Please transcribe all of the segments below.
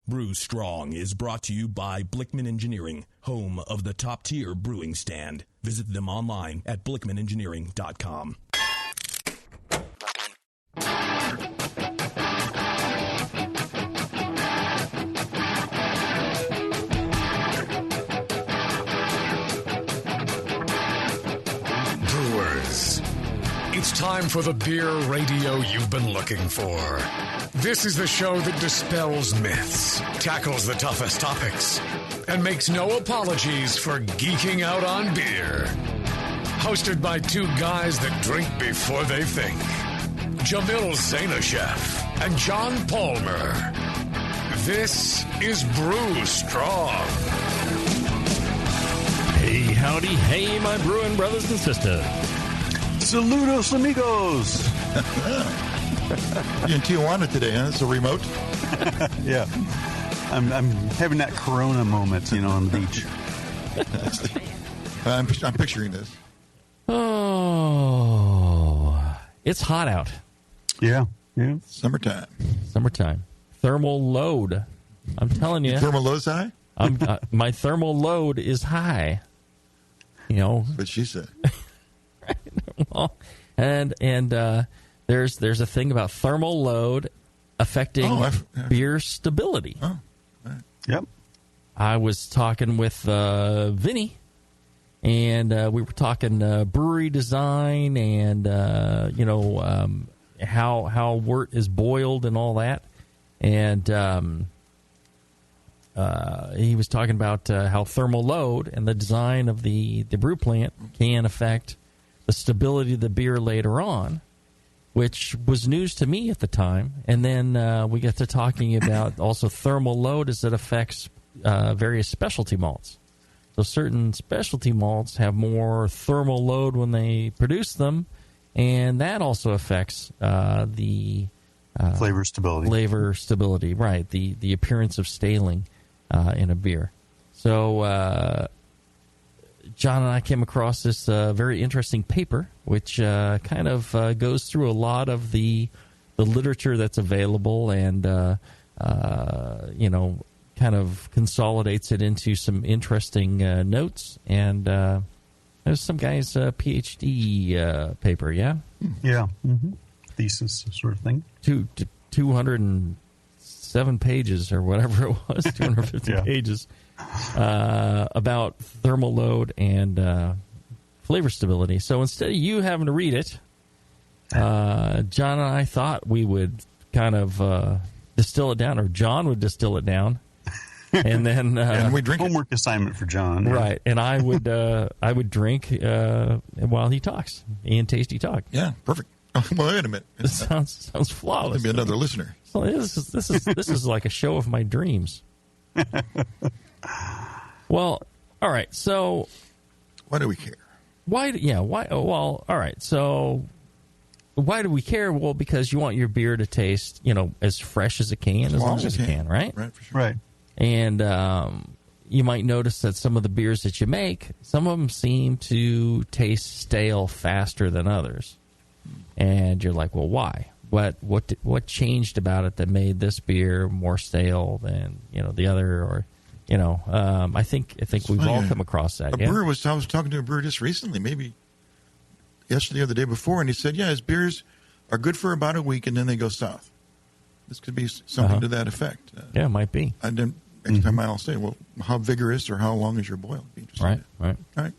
Brew Strong is brought to you by Blickman Engineering, home of the top-tier brewing stand. Visit them online at blickmanengineering.com. Brewers, it's time for the beer radio you've been looking for. This is the show that dispels myths, tackles the toughest topics, and makes no apologies for geeking out on beer. Hosted by two guys that drink before they think. Jamil Zainasheff and John Palmer. This is Brew Strong. Hey, howdy, hey, my brewing brothers and sisters. Saludos, amigos. You're in Tijuana today, huh? It's a remote. Yeah. I'm having that Corona moment, on the beach. I'm picturing this. Oh, it's hot out. Yeah. Summertime. Thermal load. I'm telling you. Thermal load's high? My thermal load is high. That's what she said. Well, and there's a thing about thermal load affecting beer stability. Oh, right. Yep. I was talking with Vinny, and we were talking brewery design and how wort is boiled and all that, and he was talking about how thermal load and the design of the brew plant can affect the stability of the beer later on, which was news to me at the time. And then we got to talking about also thermal load as it affects various specialty malts. So certain specialty malts have more thermal load when they produce them, and that also affects the flavor stability. Right, the appearance of staling in a beer. So John and I came across this very interesting paper, which kind of goes through a lot of the literature that's available and, kind of consolidates it into some interesting notes. And there's some guy's PhD paper, yeah? Yeah. Mm-hmm. Thesis sort of thing. 207 pages or whatever it was, 250 pages. About thermal load and flavor stability. So instead of you having to read it, John and I thought we would kind of distill it down, or John would distill it down, and then and we drink homework assignment for John, right? And I would drink while he talks. Ian Tasty talk. Yeah, perfect. Well, wait a minute. This sounds flawless. Maybe another listener. Well, this is like a show of my dreams. Well, all right. So, why do we care? Why? Well, all right. So, why do we care? Well, because you want your beer to taste, as fresh as it can, as long as it can, right? Right, for sure. Right. And you might notice that some of the beers that you make, some of them seem to taste stale faster than others, and you're like, well, why? What changed about it that made this beer more stale than the other? Or I think we've all come across that. I was talking to a brewer just recently, maybe yesterday or the day before, and he said, his beers are good for about a week and then they go south. This could be something to that effect. Yeah, it might be. Next time I'll say, well, how vigorous or how long is your boil? Right. All right.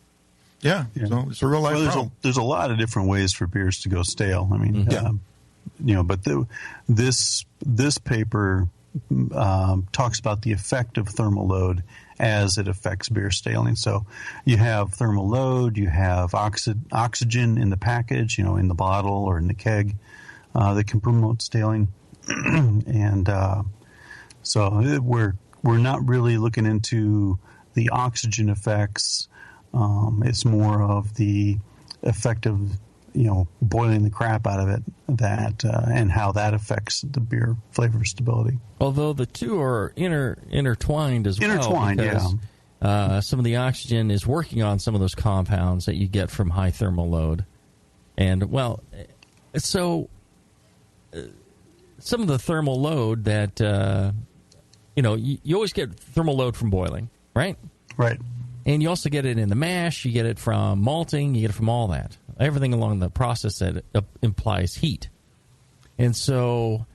Yeah. So it's a real life problem. There's a lot of different ways for beers to go stale. I mean, but this paper talks about the effect of thermal load as it affects beer staling. So you have thermal load, you have oxygen in the package, in the bottle or in the keg that can promote staling. And so we're not really looking into the oxygen effects. It's more of the effect of boiling the crap out of it, and how that affects the beer flavor stability. Although the two are intertwined as well. Because, some of the oxygen is working on some of those compounds that you get from high thermal load. And, so some of the thermal load that you always get thermal load from boiling, right? Right. And you also get it in the mash. You get it from malting. You get it from all that. Everything along the process that implies heat. And so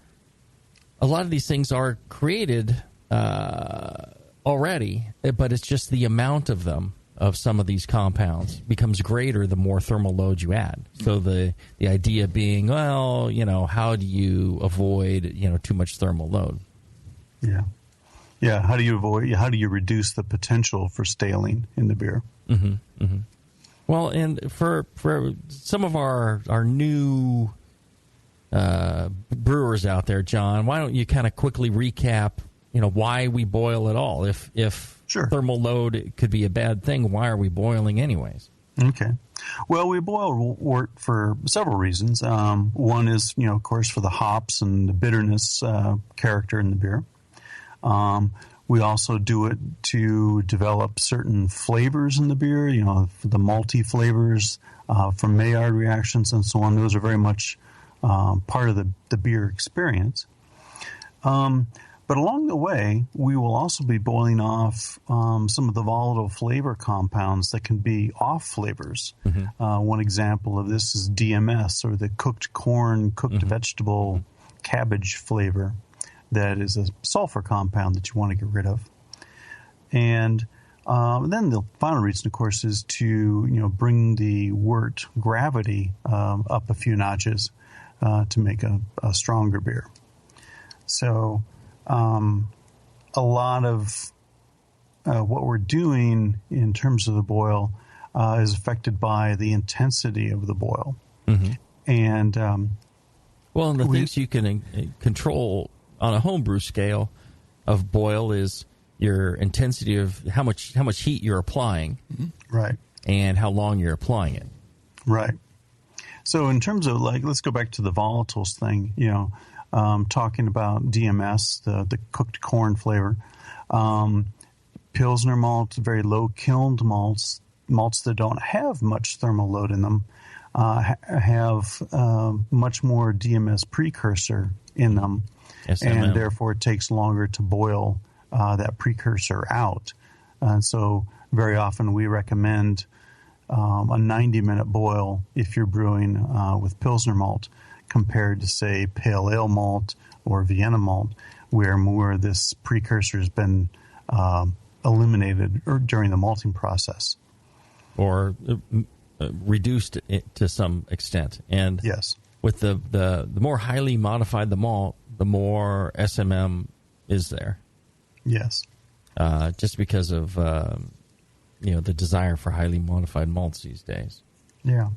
a lot of these things are created already, but it's just the amount of them, of some of these compounds, becomes greater the more thermal load you add. So the idea being, well, how do you avoid, too much thermal load? Yeah. Yeah, how do you reduce the potential for staling in the beer? Mm-hmm, mm-hmm. Well, and for some of our new brewers out there, John, why don't you kind of quickly recap, why we boil at all? If Sure. Thermal load could be a bad thing, why are we boiling anyways? Okay. Well, we boil wort for several reasons. One is, of course, for the hops and the bitterness character in the beer. We also do it to develop certain flavors in the beer, the malty flavors from Maillard reactions and so on. Those are very much part of the beer experience. But along the way, we will also be boiling off some of the volatile flavor compounds that can be off flavors. Mm-hmm. One example of this is DMS, or the cooked corn, cooked mm-hmm. vegetable cabbage flavor. That is a sulfur compound that you want to get rid of. And then the final reason, of course, is to bring the wort gravity up a few notches to make a stronger beer. So a lot of what we're doing in terms of the boil is affected by the intensity of the boil. Mm-hmm. And and the things you can control on a homebrew scale of boil is your intensity of how much heat you're applying, right, and how long you're applying it, right. So in terms of let's go back to the volatiles thing. Talking about DMS, the cooked corn flavor, Pilsner malt, very low kilned malts that don't have much thermal load in them, have much more DMS precursor in them. SMM. And therefore it takes longer to boil that precursor out. And so very often we recommend a 90-minute boil if you're brewing with Pilsner malt compared to, say, Pale Ale malt or Vienna malt, where more this precursor has been eliminated during the malting process. Or reduced to some extent. And yes. With the more highly modified the malt, the more SMM is there. Yes. Just because of the desire for highly modified malts these days. Yeah.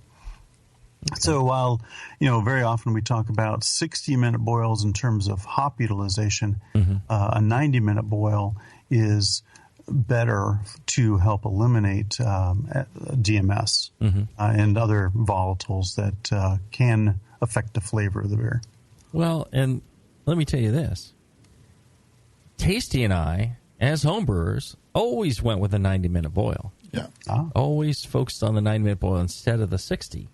Okay. So while very often we talk about 60-minute boils in terms of hop utilization, mm-hmm. A 90-minute boil is better to help eliminate DMS mm-hmm. And other volatiles that can affect the flavor of the beer. Well, and let me tell you this. Tasty and I, as homebrewers, always went with a 90-minute boil. Yeah. Always focused on the 90-minute boil instead of the 60.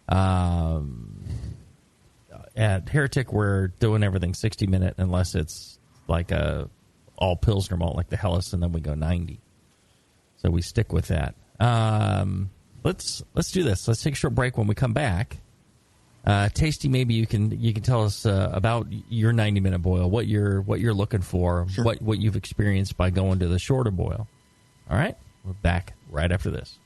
At Heretic, we're doing everything 60-minute unless it's like a all Pilsner malt like the Helles, and then we go 90. So we stick with that. Let's do this. Let's take a short break. When we come back, Tasty, maybe you can tell us about your 90-minute boil, what you're looking for, sure. what you've experienced by going to the shorter boil. All right, we're back right after this.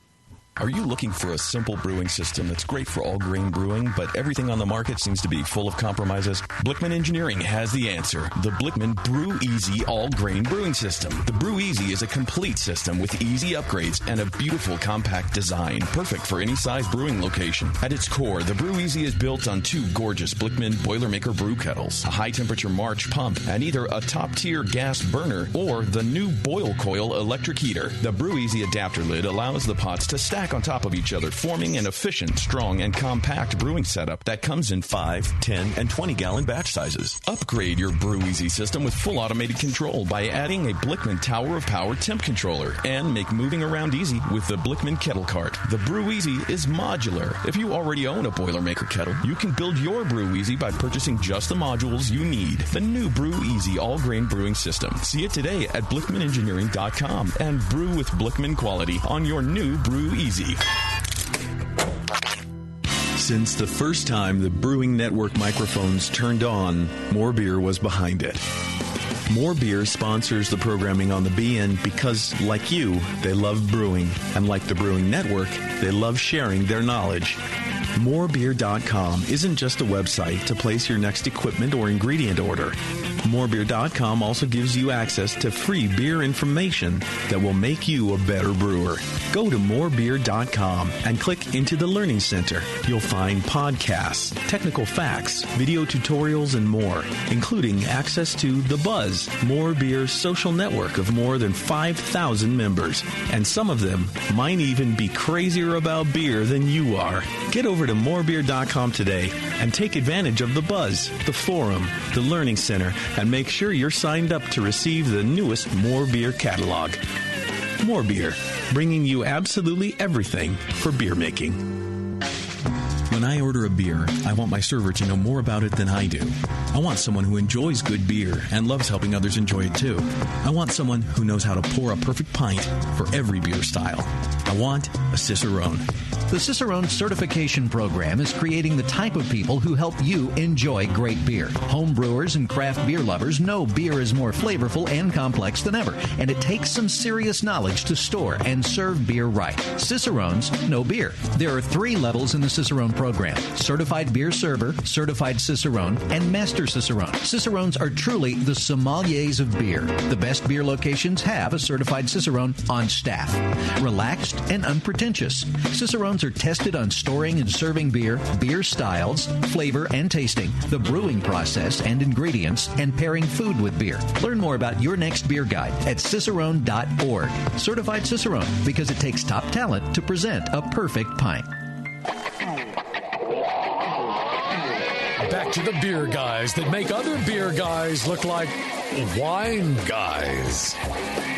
Are you looking for a simple brewing system that's great for all grain brewing, but everything on the market seems to be full of compromises? Blickman Engineering has the answer. The Blickman Brew Easy All Grain Brewing System. The Brew Easy is a complete system with easy upgrades and a beautiful compact design, perfect for any size brewing location. At its core, the Brew Easy is built on two gorgeous Blickman Boilermaker brew kettles, a high-temperature March pump, and either a top-tier gas burner or the new Boil Coil electric heater. The Brew Easy adapter lid allows the pots to stack stack on top of each other, forming an efficient, strong, and compact brewing setup that comes in 5, 10, and 20-gallon batch sizes. Upgrade your Brew Easy system with full automated control by adding a Blickman Tower of Power temp controller, and make moving around easy with the Blickman Kettle Cart. The Brew Easy is modular. If you already own a Boilermaker kettle, you can build your Brew Easy by purchasing just the modules you need. The new Brew Easy all-grain brewing system. See it today at BlickmanEngineering.com and brew with Blickman quality on your new Brew Easy. Since the first time the Brewing Network microphones turned on, More Beer was behind it. More Beer sponsors the programming on the BN because, like you, they love brewing. And like the Brewing Network, they love sharing their knowledge. Morebeer.com isn't just a website to place your next equipment or ingredient order. Morebeer.com also gives you access to free beer information that will make you a better brewer. Go to morebeer.com and click into the Learning Center. You'll find podcasts, technical facts, video tutorials, and more, including access to The Buzz, More Beer's social network of more than 5,000 members. And some of them might even be crazier about beer than you are. Get over to morebeer.com today and take advantage of The Buzz, the forum, the Learning Center, and make sure you're signed up to receive the newest More Beer catalog. More Beer, bringing you absolutely everything for beer making. When I order a beer, I want my server to know more about it than I do. I want someone who enjoys good beer and loves helping others enjoy it too. I want someone who knows how to pour a perfect pint for every beer style. I want a Cicerone. The Cicerone Certification Program is creating the type of people who help you enjoy great beer. Home brewers and craft beer lovers know beer is more flavorful and complex than ever, and it takes some serious knowledge to store and serve beer right. Cicerones know beer. There are 3 levels in the Cicerone program: Certified Beer Server, Certified Cicerone, and Master Cicerone. Cicerones are truly the sommeliers of beer. The best beer locations have a Certified Cicerone on staff. Relaxed and unpretentious. Cicerones are tested on storing and serving beer, beer styles, flavor and tasting, the brewing process and ingredients, and pairing food with beer. Learn more about your next beer guide at cicerone.org. Certified Cicerone, because it takes top talent to present a perfect pint. Back to the beer guys that make other beer guys look like wine guys.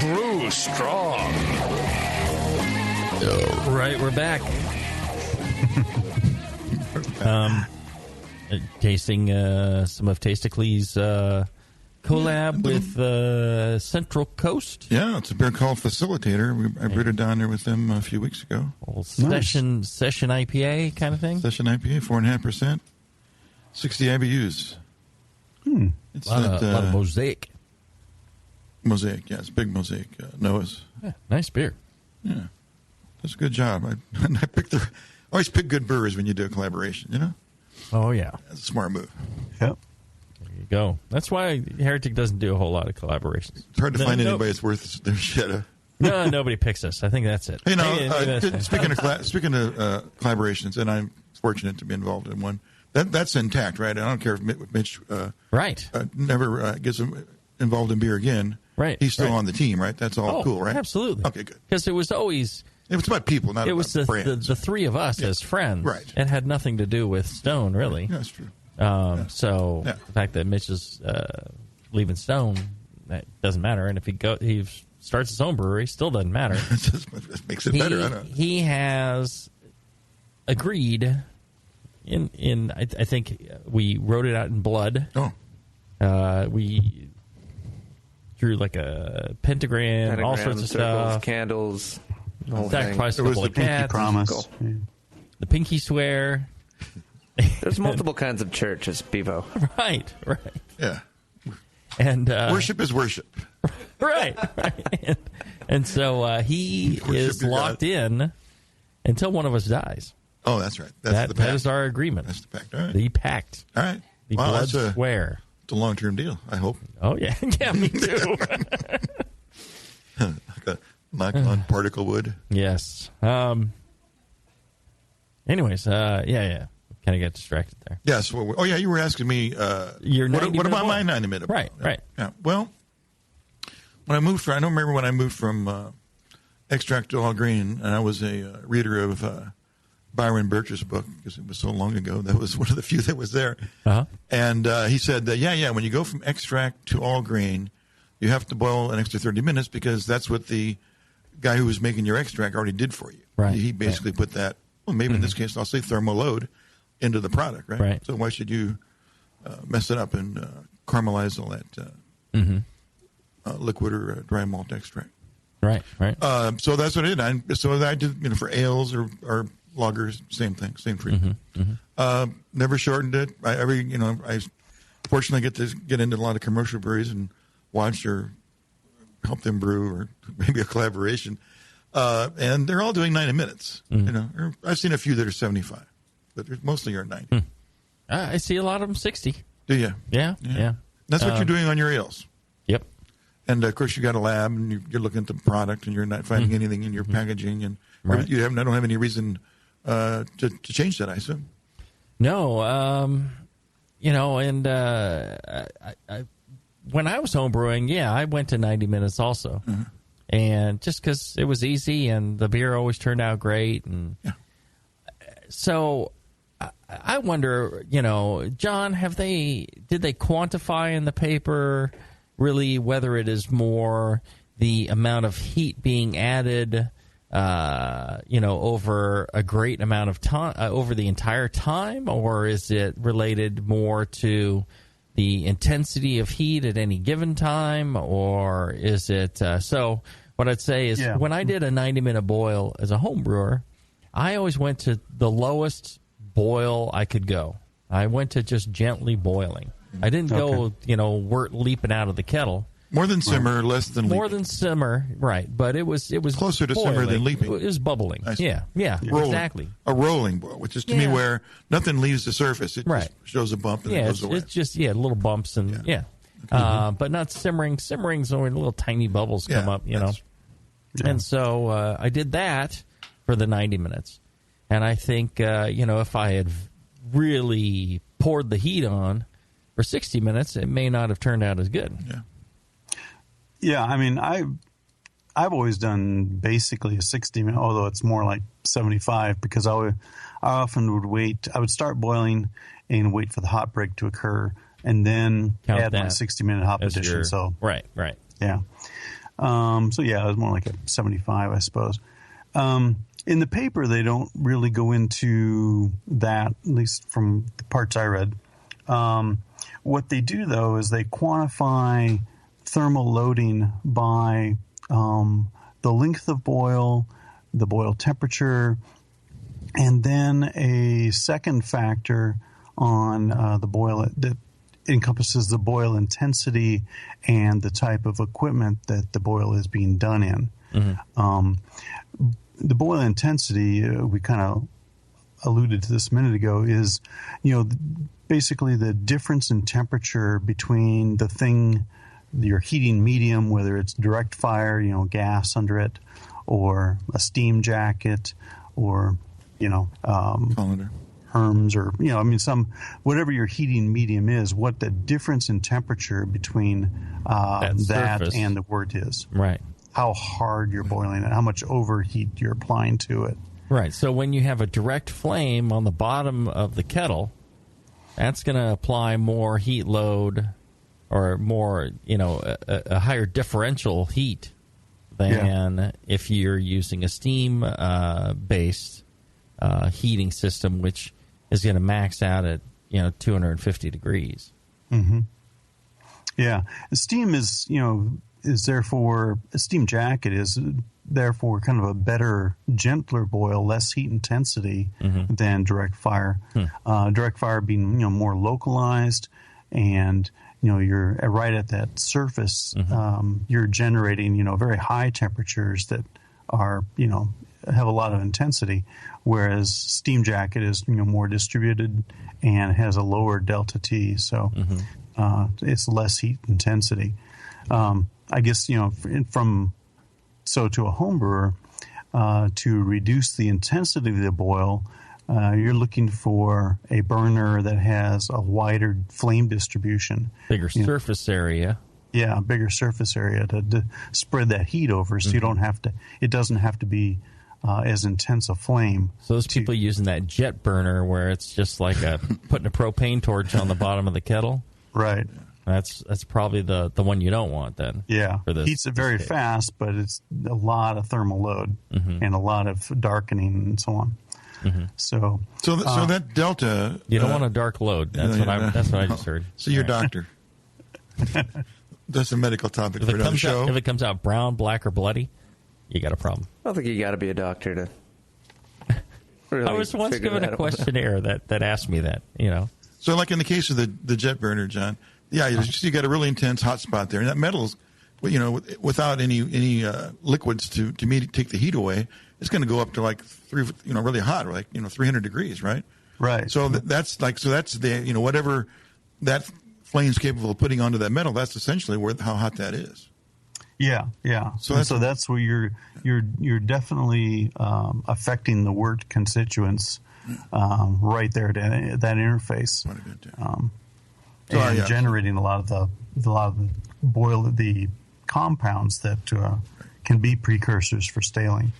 Brew strong. Right, we're back. Tasting some of Tastically's collab with Central Coast. Yeah, it's a beer called Facilitator. I brewed it down there with them a few weeks ago. Session IPA kind of thing? Session IPA, 4.5%, 60 IBUs. It's a lot of mosaic. Mosaic, yeah, it's big mosaic. Noah's. Yeah, nice beer. Yeah, that's a good job. I always pick good brewers when you do a collaboration, you know? Oh, yeah. That's a smart move. Yep. There you go. That's why Heretic doesn't do a whole lot of collaborations. It's hard to find anybody that's worth their shit. No, nobody picks us. I think that's it. You know, speaking of collaborations, and I'm fortunate to be involved in one, that's intact, right? I don't care if Mitch never gets involved in beer again. Right. He's still on the team, right? That's all cool, right? Absolutely. Okay, good. Because it was always... It was about people, not it was about brands. The 3 of us as friends. Right. It had nothing to do with Stone, really. Yeah, that's true. So the fact that Mitch is leaving Stone, that doesn't matter. And if he starts his own brewery, still doesn't matter. It makes it better. I don't know. He has agreed I think we wrote it out in blood. Oh. We drew like a pentagram, all sorts of circles, stuff. Candles. The whole Zach thing. priced a It was couple the of pinky cats. promise. Cool. Yeah. The pinky swear. There's multiple kinds of churches, Bevo. Right. Yeah. And worship is worship. Right. And so he is locked in until one of us dies. Oh, that's right. That's the pact. That is our agreement. That's the pact. All right. The pact. All right. The blood swear. It's a long-term deal, I hope. Oh, yeah. Yeah, me too. Like a knock-on particle wood. Yes. Anyways, yeah. Kind of got distracted there. Yes. Well, you were asking me what about my 90-minute? Right. Yeah. Well, I don't remember when I moved from extract to all grain, and I was a reader of Byron Birch's book because it was so long ago. That was one of the few that was there. Uh-huh. And he said that, when you go from extract to all grain, you have to boil an extra 30 minutes because that's what the guy who was making your extract already did for you. Right. He basically put that, well, maybe in this case, I'll say thermal load into the product, right? Right. So why should you mess it up and caramelize all that liquid or dry malt extract? Right. So that's what I did. So I did, for ales or lagers, same thing, same treatment. Never shortened it. I fortunately get to get into a lot of commercial breweries and watch or help them brew, or maybe a collaboration. And they're all doing 90 minutes. I've seen a few that are 75, but mostly are 90. I see a lot of them 60. Do you? Yeah. That's what you're doing on your ales. Yep. And of course, you got a lab, and you're looking at the product, and you're not finding anything in your packaging, and I don't have any reason to change that, I assume. No, and when I was homebrewing, I went to 90 minutes also, and just because it was easy, and the beer always turned out great, and so I wonder, John, did they quantify in the paper really whether it is more the amount of heat being added, over a great amount of time, over the entire time, or is it related more to the intensity of heat at any given time, or is it so what I'd say is when I did a 90-minute boil as a home brewer, I always went to the lowest boil I could go. I went to just gently boiling. I didn't go, wort leaping out of the kettle. More than simmer, less than leaping. More than simmer, right? But it was closer to boiling. simmer than leaping. It was bubbling. Yeah, rolling. Exactly. A rolling boil, which is to me where nothing leaves the surface. It just shows a bump and it goes away. It's just little bumps and but not simmering. Simmering's only little tiny bubbles come up, And so I did that for the 90 minutes, and I think if I had really poured the heat on for 60 minutes, it may not have turned out as good. Yeah, I mean, I've always done basically a 60-minute, although it's more like 75, because I often would wait. I would start boiling and wait for the hot break to occur, and then add my 60-minute hop addition. Right. Yeah. It was more like a 75, I suppose. In the paper, they don't really go into that, at least from the parts I read. What they do, though, is they quantify thermal loading by the length of boil, the boil temperature, and then a second factor on the boil that encompasses the boil intensity and the type of equipment that the boil is being done in. The boil intensity, we kind of alluded to this a minute ago, is, basically the difference in temperature between the thing, your heating medium, whether it's direct fire, gas under it, or a steam jacket, or, colander. Herms, or, whatever your heating medium is, what the difference in temperature between that and the wort is. Right. How hard you're boiling it, how much overheat you're applying to it. Right. So when you have a direct flame on the bottom of the kettle, that's going to apply more heat load, or more, a higher differential heat than if you're using a steam-based heating system, which is going to max out at 250 degrees. Mm-hmm. Yeah, steam is therefore, a steam jacket is therefore kind of a better, gentler boil, less heat intensity than direct fire. Direct fire being more localized, and you're right at that surface. You're generating very high temperatures that are have a lot of intensity, whereas steam jacket is more distributed and has a lower delta T, so it's less heat intensity. I guess to a home brewer, to reduce the intensity of the boil, you're looking for a burner that has a wider flame distribution, bigger surface area. Yeah, a bigger surface area to spread that heat over, so you don't have to. It doesn't have to be as intense a flame. So those people using that jet burner where it's just like putting a propane torch on the bottom of the kettle. Right. That's probably the one you don't want then. Yeah. For this, heats it very fast, but it's a lot of thermal load and a lot of darkening and so on. So that delta. You don't want a dark load. That's what I just heard. So your doctor. That's a medical topic for another show. If it comes out brown, black, or bloody, you got a problem. I don't think you got to be a doctor to. Really I was once given a questionnaire that asked me that. So, like in the case of the jet burner, John. Yeah, you got a really intense hot spot there, and that metal's, without any liquids to take the heat away, it's going to go up to like really hot, like 300 degrees, right? Right. So that's the whatever that flame's capable of putting onto that metal. That's essentially how hot that is. Yeah. So that's where you're definitely affecting the wort constituents right there at that interface. Generating a lot of the compounds that can be precursors for staling.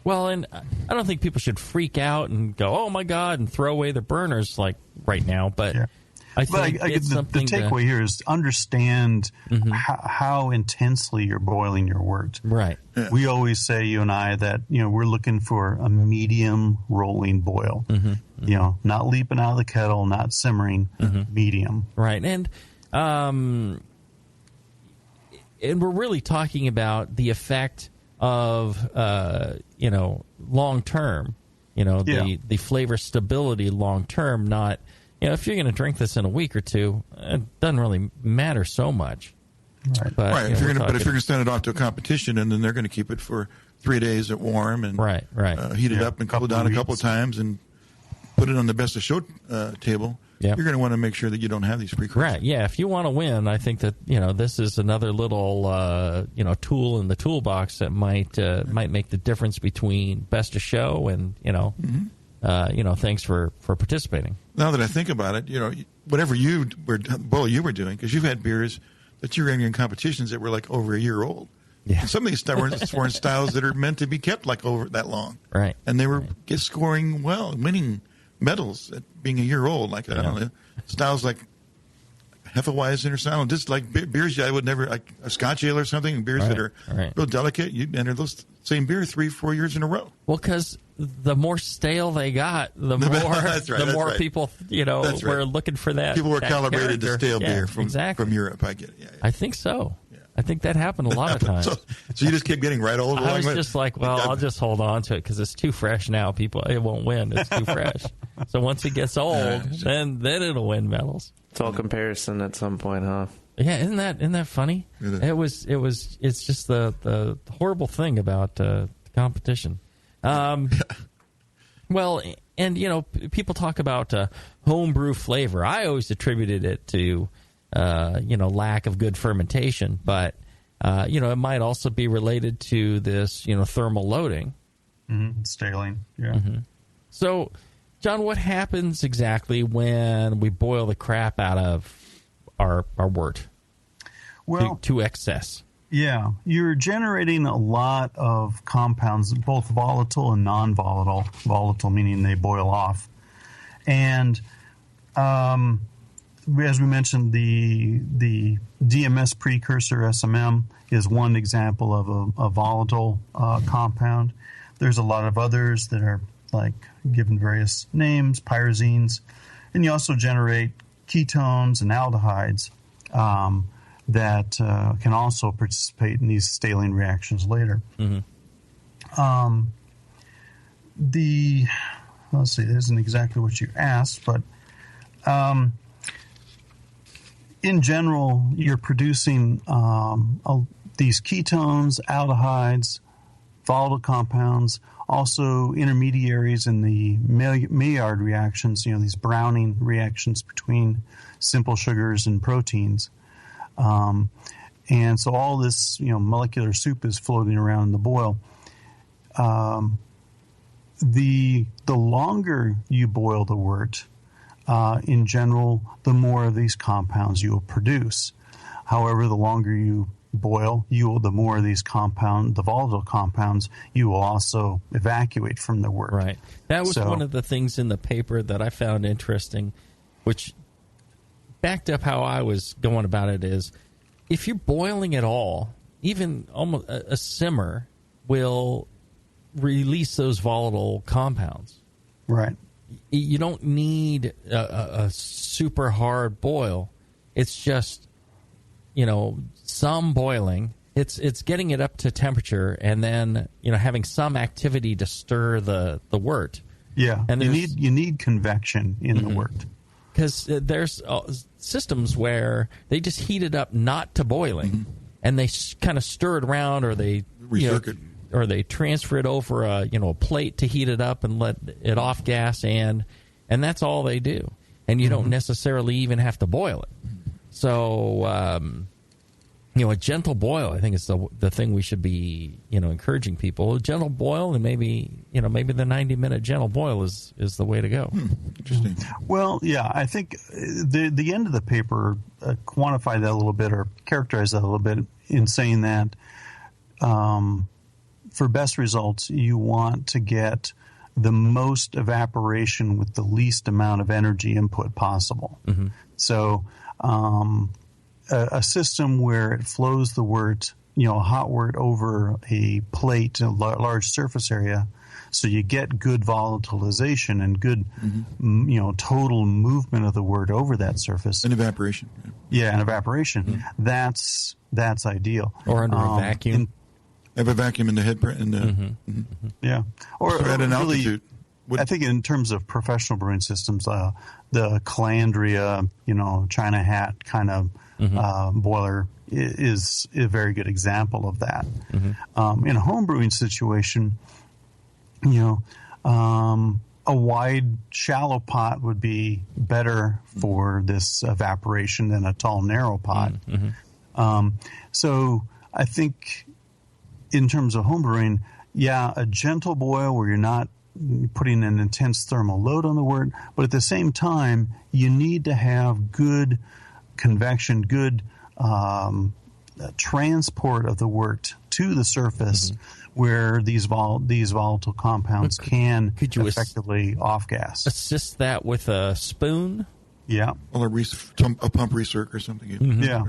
Well, and I don't think people should freak out and go, "Oh my God," and throw away the burners like right now. But I think the takeaway here is understand how intensely you're boiling your wort. Right. Yeah. We always say, you and I, that we're looking for a medium rolling boil. Not leaping out of the kettle, not simmering, medium. Right. And we're really talking about the effect of long term. The flavor stability long term, not. If you're going to drink this in a week or two, it doesn't really matter so much. Right. But if you're going to send it off to a competition, and then they're going to keep it for 3 days at warm and heat it up and cool it down a couple of times and put it on the best of show table, you're going to want to make sure that you don't have these precursors. Right. Yeah. If you want to win, I think that this is another little tool in the toolbox that might make the difference between best of show and thanks for participating. Now that I think about it, whatever you were doing, because you've had beers that you were in competitions that were like over a year old. Yeah. And some of these weren't styles that are meant to be kept like over that long. Right. And they were scoring well, winning medals at being a year old. Like, I don't know, styles like Hefeweizen or something, just like beers I would never, like a Scotch ale or something, beers that are real delicate, you'd enter those same beer 3-4 years in a row. Well, because the more stale they got, the more people, were looking for that. People were calibrated to stale beer from Europe. I get it. Yeah. I think so. Yeah. I think that happened a lot of times. So you just kept getting right old. I was just like, well, I'll just hold on to it because it's too fresh now. It won't win. It's too fresh. So once it gets old, then it'll win medals. It's all comparison at some point, huh? Yeah, isn't that funny? It's just the horrible thing about the competition. Well, and people talk about homebrew flavor. I always attributed it to lack of good fermentation, but it might also be related to this thermal loading, staling. Yeah. So, John, what happens exactly when we boil the crap out of our wort? Well, to excess. Yeah, you're generating a lot of compounds, both volatile and non-volatile. Volatile meaning they boil off. And as we mentioned, the DMS precursor, SMM, is one example of a volatile compound. There's a lot of others that are given various names, pyrazines. And you also generate ketones and aldehydes that can also participate in these staling reactions later. Let's see, this isn't exactly what you asked, but in general, you're producing these ketones, aldehydes, volatile compounds, also intermediaries in the Maillard reactions, these browning reactions between simple sugars and proteins. And so all this, molecular soup is floating around in the boil. The longer you boil the wort, in general, the more of these compounds you will produce. However, the longer you boil, the more of these the volatile compounds, you will also evacuate from the wort. Right. That was one of the things in the paper that I found interesting, which backed up how I was going about it, is if you're boiling at all, even almost a simmer will release those volatile compounds. Right. You don't need a super hard boil. It's just, some boiling. It's getting it up to temperature and then, having some activity to stir the wort. Yeah. And you need convection in the wort. Because there's systems where they just heat it up not to boiling, and they kind of stir it around, or they recircuit, or they transfer it over a plate to heat it up and let it off gas, and that's all they do. And you don't necessarily even have to boil it. So a gentle boil, I think, is the thing we should be encouraging people. A gentle boil, and maybe the 90-minute gentle boil is the way to go. Interesting. Well, yeah, I think the end of the paper quantified that a little bit, or characterized that a little bit, in saying that for best results, you want to get the most evaporation with the least amount of energy input possible. So a system where it flows the wort, a hot wort, over a plate, a large surface area, so you get good volatilization and good, total movement of the wort over that surface. And evaporation. Yeah, and evaporation. That's ideal. Or under a vacuum. Have a vacuum in the head. Yeah. Or at an altitude. I think in terms of professional brewing systems, the calandria, China hat kind of boiler is a very good example of that. In a home brewing situation, a wide, shallow pot would be better for this evaporation than a tall, narrow pot. So I think in terms of home brewing, a gentle boil where you're not putting an intense thermal load on the wort, but at the same time, you need to have good convection, good transport of the wort to the surface, where these volatile compounds can effectively off-gas. Assist that with a spoon? Yeah. Or a pump recirc or something. Yeah.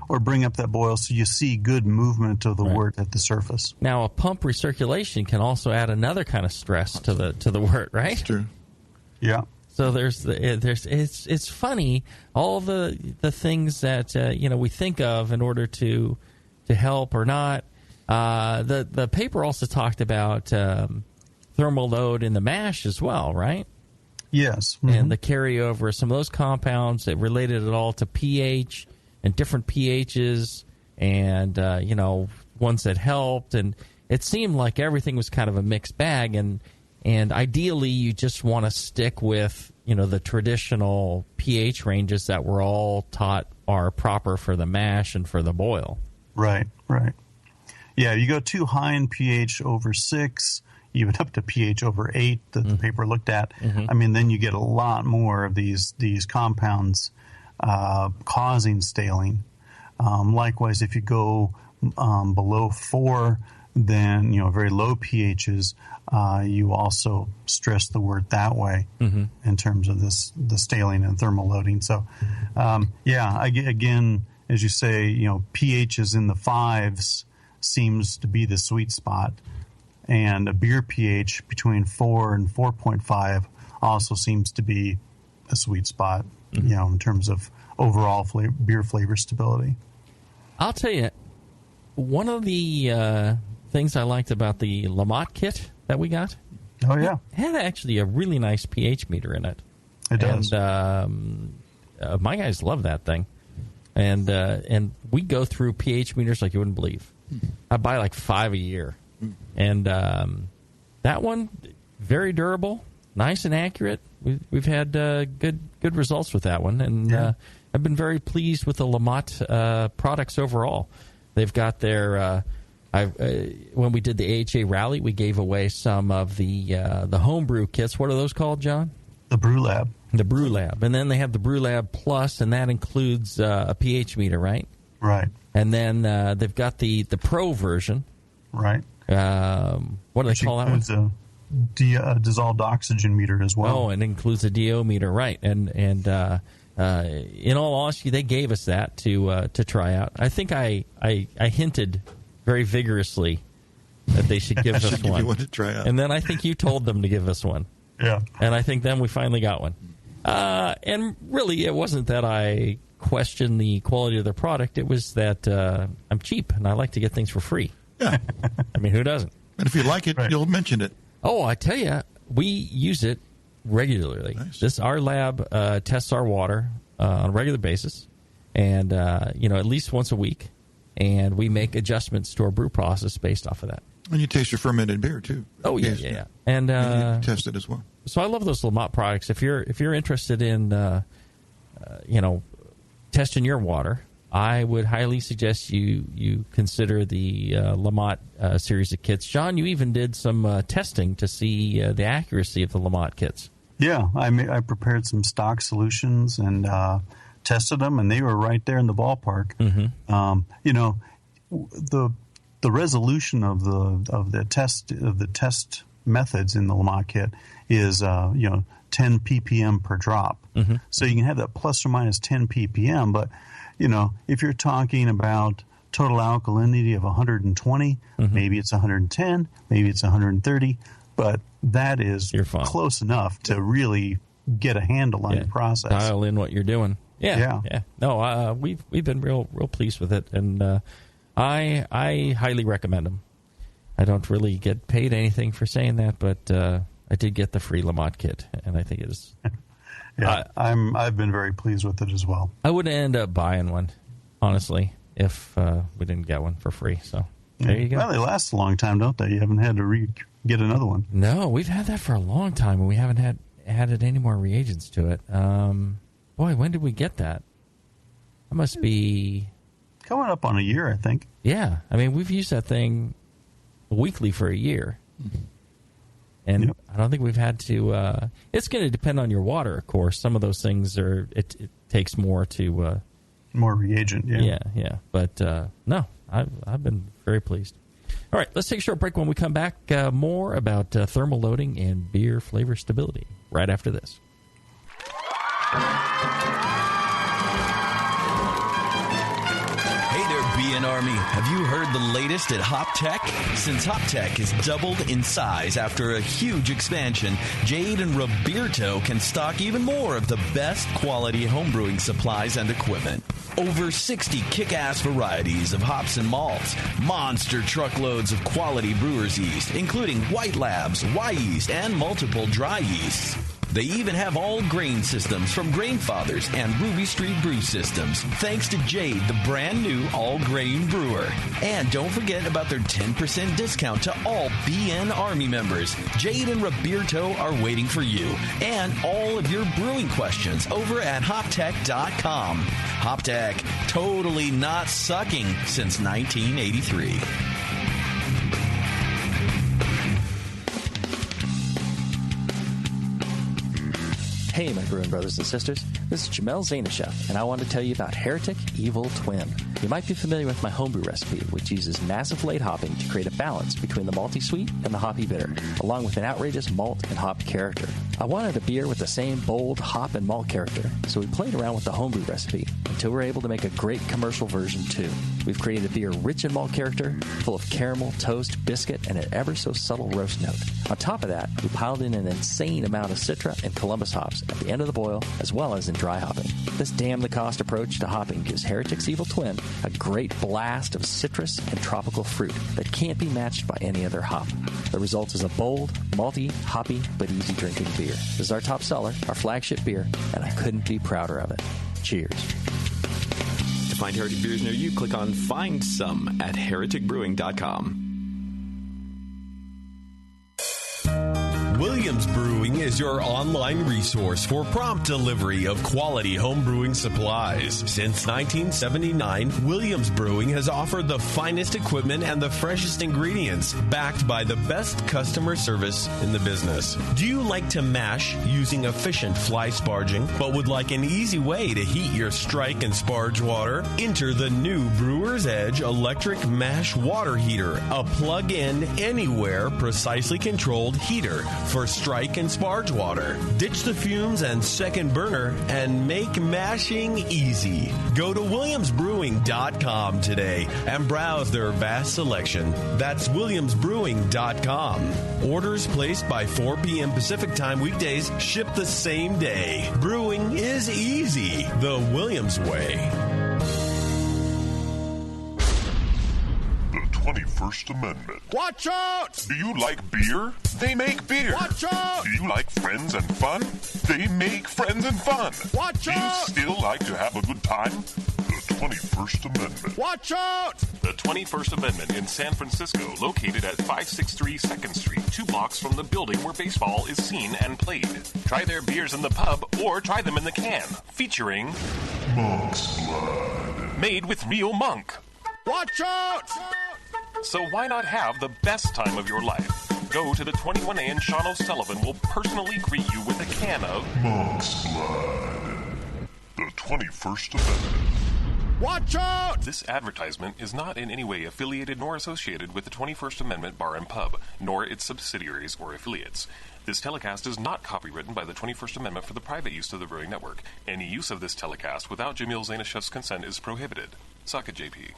Or bring up that boil so you see good movement of the wort at the surface. Now, a pump recirculation can also add another kind of stress to the wort, right? That's true. Yeah. So it's funny, all the things that we think of in order to help or not. The paper also talked about thermal load in the mash as well, right? Yes. And the carryover of some of those compounds that related it all to pH and different pHs, and ones that helped, and it seemed like everything was kind of a mixed bag, and ideally you just want to stick with the traditional pH ranges that we're all taught are proper for the mash and for the boil. Right. Yeah, you go too high in pH over 6, even up to pH over 8 that the paper looked at. I mean, then you get a lot more of these compounds causing staling. Likewise, if you go below 4, then very low pHs, you also stress the wort that way in terms of the staling and thermal loading. So, again, as you say, pHs in the 5s seems to be the sweet spot, and a beer pH between 4 and 4.5 also seems to be a sweet spot. In terms of overall beer flavor stability. I'll tell you, one of the things I liked about the Lamont kit that we got. Oh, yeah. It had actually a really nice pH meter in it. It does. And my guys love that thing. And we go through pH meters like you wouldn't believe. I buy like 5 a year. And that one, very durable, nice and accurate. We've had good results with that one, and I've been very pleased with the Lamont products overall. They've got their when we did the AHA rally, we gave away some of the homebrew kits. What are those called, John? The Brew Lab. The Brew Lab. And then they have the Brew Lab Plus, and that includes a pH meter, right? Right. And then they've got the Pro version. Right. What do they call that one? It's a dissolved oxygen meter as well. Oh, and it includes a DO meter, right? And in all honesty, they gave us that to try out. I think I hinted very vigorously that they should give us one. You want to try out. And then I think you told them to give us one. Yeah. And I think then we finally got one. And really, it wasn't that I questioned the quality of their product. It was that I'm cheap and I like to get things for free. Yeah. I mean, who doesn't? And if you like it, Right. you'll mention it. Oh, I tell you, we use it regularly. Nice. Our lab tests our water on a regular basis, and at least once a week, and we make adjustments to our brew process based off of that. And you taste your fermented beer, too. Oh, yeah. And you test it as well. so I love those Lamont products. If you're interested in testing your water, I would highly suggest you consider the Lamont series of kits. John, you even did some testing to see the accuracy of the Lamont kits. Yeah, I prepared some stock solutions and tested them, and they were right there in the ballpark. Mm-hmm. The resolution of the test methods in the Lamont kit is 10 ppm per drop. Mm-hmm. So you can have that plus or minus 10 ppm, but if you're talking about total alkalinity of 120, mm-hmm. maybe it's 110, maybe it's 130, but that is close enough to really get a handle on the process. Dial in what you're doing. Yeah. No, we've been real pleased with it, and I highly recommend them. I don't really get paid anything for saying that, but I did get the free Lamont kit, and I think it is. Yeah, I've been very pleased with it as well. I would end up buying one, honestly, if we didn't get one for free. So there you go. Well, they last a long time, don't they? You haven't had to get another one. No, we've had that for a long time, and we haven't added any more reagents to it. Boy, when did we get that? That must be coming up on a year, I think. Yeah, I mean, we've used that thing weekly for a year. And I don't think we've had to. It's going to depend on your water, of course. Some of those things it takes more to more reagent. Yeah. But no, I've been very pleased. All right, let's take a short break. When we come back, more about thermal loading and beer flavor stability. Right after this. BN Army, have you heard the latest at Hop Tech? Since Hop Tech has doubled in size after a huge expansion, Jade and Roberto can stock even more of the best quality homebrewing supplies and equipment. Over 60 kick-ass varieties of hops and malts, monster truckloads of quality brewer's yeast, including White Labs, Y-yeast, and multiple dry yeasts. They even have all grain systems from Grainfathers and Ruby Street Brew Systems, thanks to Jade, the brand new all-grain brewer. And don't forget about their 10% discount to all BN Army members. Jade and Roberto are waiting for you and all of your brewing questions over at hoptech.com. Hoptech, totally not sucking since 1983. Hey, my brewing brothers and sisters. This is Jamil Zainashev, and I want to tell you about Heretic Evil Twin. You might be familiar with my homebrew recipe, which uses massive late hopping to create a balance between the malty sweet and the hoppy bitter, along with an outrageous malt and hop character. I wanted a beer with the same bold hop and malt character, so we played around with the homebrew recipe until we were able to make a great commercial version too. We've created a beer rich in malt character, full of caramel, toast, biscuit, and an ever so subtle roast note. On top of that, we piled in an insane amount of Citra and Columbus hops at the end of the boil, as well as in dry hopping. This damn-the-cost approach to hopping gives Heretic's Evil Twin a great blast of citrus and tropical fruit that can't be matched by any other hop. The result is a bold, malty, hoppy, but easy-drinking beer. This is our top seller, our flagship beer, and I couldn't be prouder of it. Cheers. To find Heretic beers near you, click on Find Some at hereticbrewing.com. Williams Brewing is your online resource for prompt delivery of quality home brewing supplies. Since 1979, Williams Brewing has offered the finest equipment and the freshest ingredients, backed by the best customer service in the business. Do you like to mash using efficient fly sparging, but would like an easy way to heat your strike and sparge water? Enter the new Brewer's Edge electric mash water heater, a plug-in, anywhere, precisely controlled heater for strike and sparge water. Ditch the fumes and second burner and make mashing easy. Go to williamsbrewing.com today and browse their vast selection. That's williamsbrewing.com. Orders placed by 4 p.m. Pacific Time weekdays ship the same day. Brewing is easy the Williams way. 21st Amendment. Watch out! Do you like beer? They make beer. Watch out! Do you like friends and fun? They make friends and fun. Watch out! Do you still like to have a good time? The 21st Amendment. Watch out! The 21st Amendment in San Francisco, located at 563 2nd Street, 2 blocks from the building where baseball is seen and played. Try their beers in the pub or try them in the can, featuring Monk's Blood. Made with real monk. Watch out! So why not have the best time of your life? Go to the 21A and Sean O'Sullivan will personally greet you with a can of Monk's Blood. The 21st Amendment. Watch out! This advertisement is not in any way affiliated nor associated with the 21st Amendment Bar and Pub, nor its subsidiaries or affiliates. This telecast is not copywritten by the 21st Amendment for the private use of the Brewing Network. Any use of this telecast without Jamil Zainashev's consent is prohibited. Suck it, JP.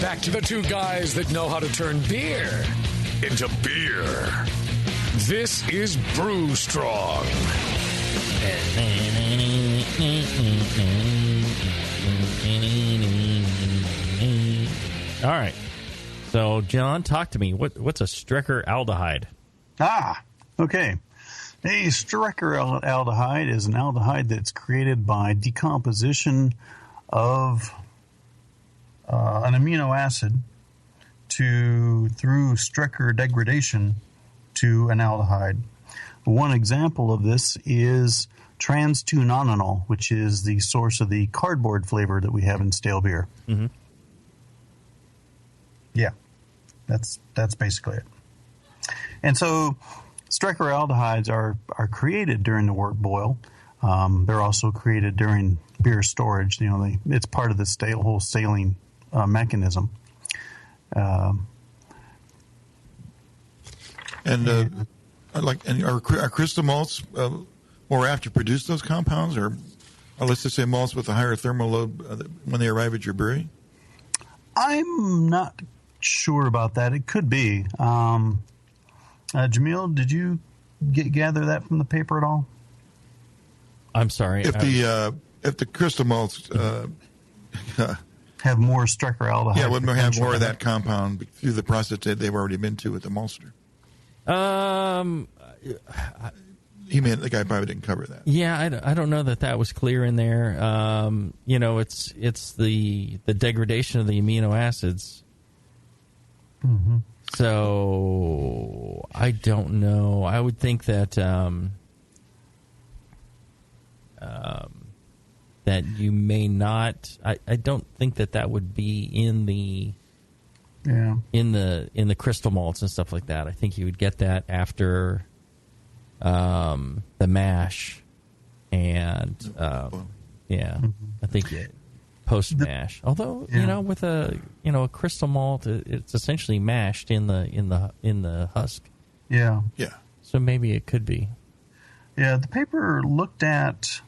Back to the two guys that know how to turn beer into beer. This is Brew Strong. All right. So, John, talk to me. What's a Strecker aldehyde? Okay. A Strecker aldehyde is an aldehyde that's created by decomposition of an amino acid through Strecker degradation to an aldehyde. One example of this is trans-2-nonenal, which is the source of the cardboard flavor that we have in stale beer. Mm-hmm. Yeah, that's basically it. And so Strecker aldehydes are created during the wort boil. They're also created during beer storage. It's part of the whole saline mechanism. Are crystal malts more apt to produce those compounds, or let's just say malts with a higher thermal load when they arrive at your brewery? I'm not sure about that. It could be. Jamil, did you gather that from the paper at all? I'm sorry. If the crystal malts have more Strecker aldehyde, would have more of that compound through the process that they've already been to with the maltster. The guy probably didn't cover that. Yeah, I don't know that was clear in there. It's the degradation of the amino acids. Mm-hmm. So I don't know. I would think that that you may not. I don't think that would be in the in the crystal malts and stuff like that. I think you would get that after the mash and I think post mash. Although with a crystal malt, it's essentially mashed in the husk. Yeah. So maybe it could be. Yeah, the paper looked at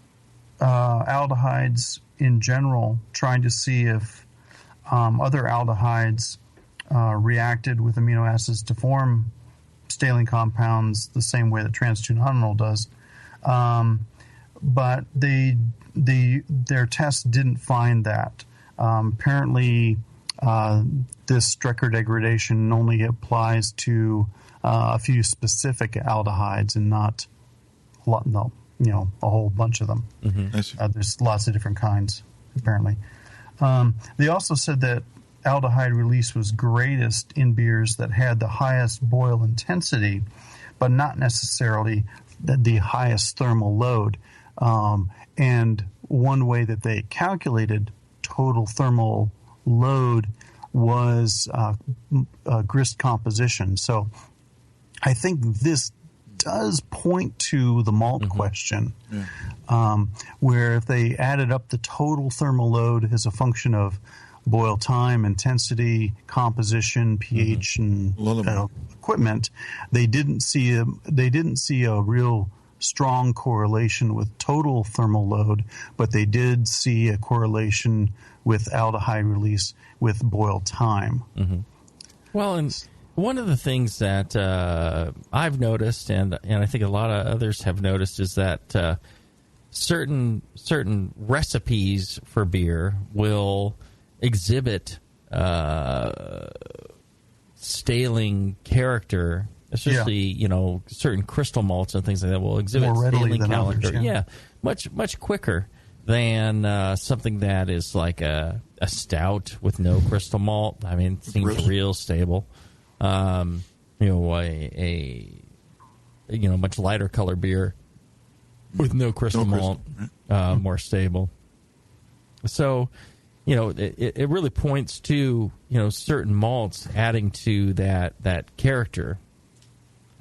aldehydes in general, trying to see if other aldehydes reacted with amino acids to form staling compounds the same way that trans-2-nonenal does. But their tests didn't find that. Apparently, this Strecker degradation only applies to a few specific aldehydes and not a whole bunch of them. Mm-hmm. There's lots of different kinds, apparently. They also said that aldehyde release was greatest in beers that had the highest boil intensity, but not necessarily the highest thermal load. And one way that they calculated total thermal load was grist composition. So I think this does point to the malt question, where if they added up the total thermal load as a function of boil time, intensity, composition, pH, and equipment, they didn't see a real strong correlation with total thermal load, but they did see a correlation with aldehyde release with boil time. Well, and one of the things that I've noticed, and I think a lot of others have noticed, is that certain recipes for beer will exhibit staling character, especially certain crystal malts and things like that will exhibit staling character. Much quicker than something that is like a stout with no crystal malt. I mean, it seems real stable. A much lighter color beer with no crystal malt, more stable. So, it really points to certain malts adding to that character,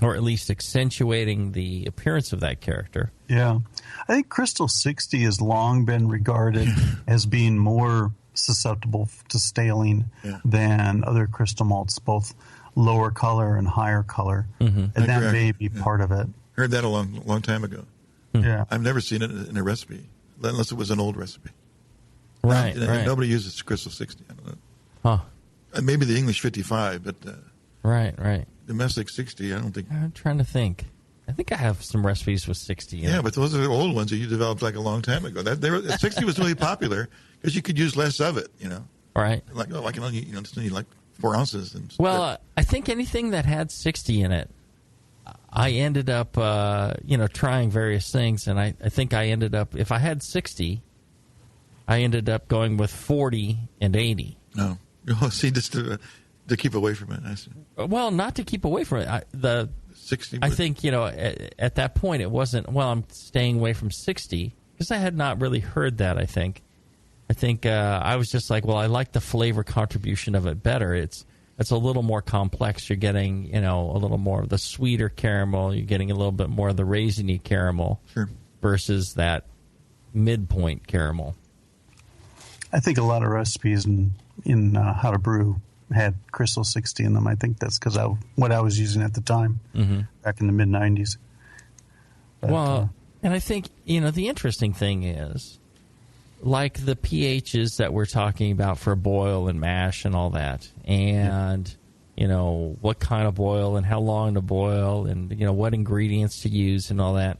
or at least accentuating the appearance of that character. Yeah, I think Crystal 60 has long been regarded as being more susceptible to staling than other crystal malts, both lower color and higher color, and that may be part of it. Heard that a long time ago. Yeah, I've never seen it in a recipe, unless it was an old recipe. Right. Nobody uses Crystal 60. I don't know. Maybe the English 55, but right. Domestic 60, I don't think. I'm trying to think. I think I have some recipes with 60 in it. But those are the old ones that you developed like a long time ago. 60 was really popular because you could use less of it, Right. Like, I can only, just need like 4 ounces. Well, I think anything that had 60 in it, I ended up, trying various things, and I think I ended up, if I had 60, I ended up going with 40 and 80. No. See, just to keep away from it. I see. Well, not to keep away from it. 60. I think, at that point it wasn't, I'm staying away from 60, because I had not really heard that, I think. I was just like, I like the flavor contribution of it better. It's a little more complex. You're getting, a little more of the sweeter caramel. You're getting a little bit more of the raisiny caramel versus that midpoint caramel. I think a lot of recipes in How to Brew had Crystal 60 in them. I think that's because what I was using at the time, back in the mid-90s. And I think, the interesting thing is, like the pHs that we're talking about for boil and mash and all that, and, what kind of boil and how long to boil and, what ingredients to use and all that,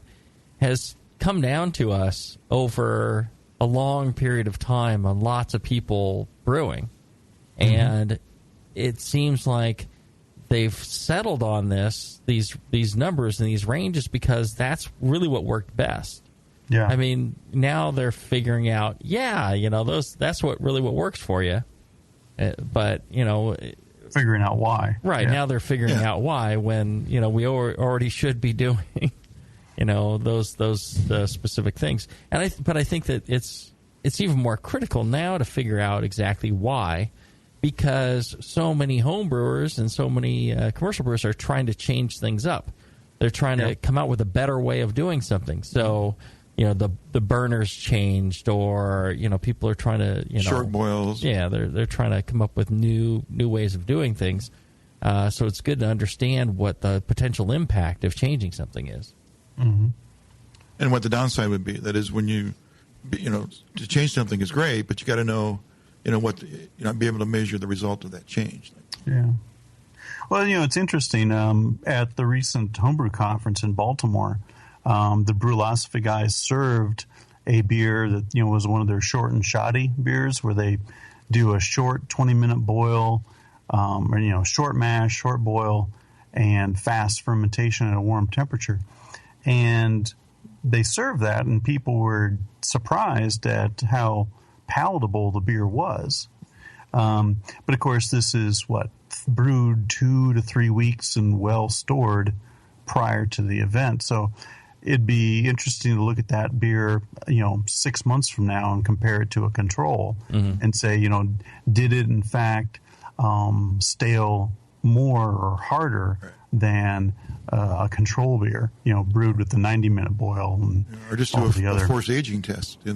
has come down to us over a long period of time on lots of people brewing. And it seems like they've settled on these numbers and these ranges because that's really what worked best. Yeah. I mean, now they're figuring out, that's what works for you. But, figuring out why. Right. Yeah. Now they're figuring out why when, we already should be doing those specific things. But I think that it's even more critical now to figure out exactly why, because so many home brewers and so many commercial brewers are trying to change things up. They're trying to come out with a better way of doing something. So, the burners changed, or people are trying to short boils. Yeah, they're trying to come up with new ways of doing things. So it's good to understand what the potential impact of changing something is. And what the downside would be. That is, when to change something is great, but you got to know, be able to measure the result of that change. Yeah. Well, it's interesting. At the recent Homebrew conference in Baltimore, the Brewlosophy guys served a beer that was one of their short and shoddy beers, where they do a short 20-minute boil, or short mash, short boil, and fast fermentation at a warm temperature. And they served that, and people were surprised at how palatable the beer was. But of course, this is brewed 2 to 3 weeks and well stored prior to the event. So it'd be interesting to look at that beer, 6 months from now and compare it to a control and say, did it in fact stale more or harder than a control beer, brewed with the 90-minute boil and or just do a force aging test. They